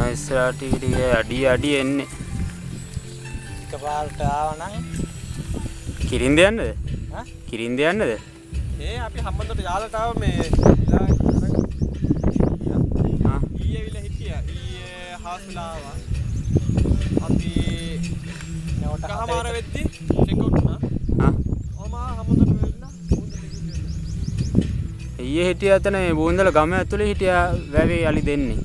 එනවා ඉස්සරහට ටික අඩි එන්නේ. එකපාරට ආවනම් කිරින්ද යන්නද? හා? කිරින්ද යන්නද? අපි හම්බන්තොට යාලට ආව මේ ඊයේ විල හිටියා. ඊයේ හවස් වෙලා ආවා. අපි කහමාර වෙද්දි චෙක් අවුට් වුණා. හම්බන්තොට වෙන්න ඊයේ හිටියා එතන මේ බෝන්දල ගම ඇතුලේ හිටියා වැවේ යලි දෙන්නේ.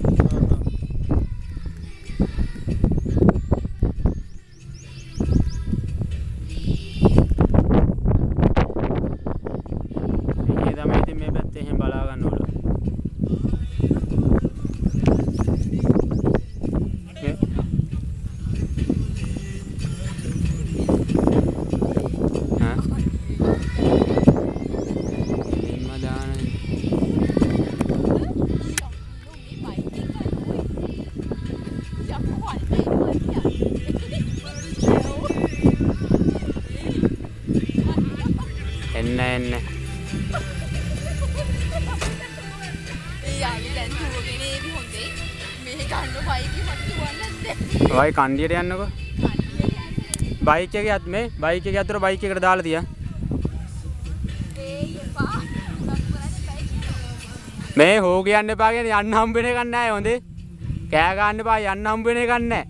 එන්න ඔය කණ්ඩියට යන්නකෝ. බයික් එකේ යත් මේ බයික් එකේ අතර බයික් එකට දාලා තියා. මේ හෝ කියන්න එපා කියන්නේ යන්න හම්බ වෙන එකක් නැහැ හොඳේ. කෑ ගන්න එපා යන්න හම්බ වෙන එකක් නැහැ.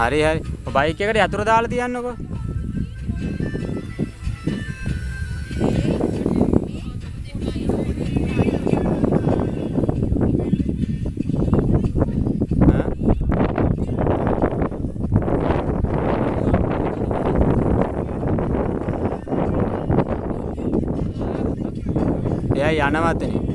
හරි බයික් එකට යතුරු දාලා තියන්නකෝ. එයා යනවත්නේ.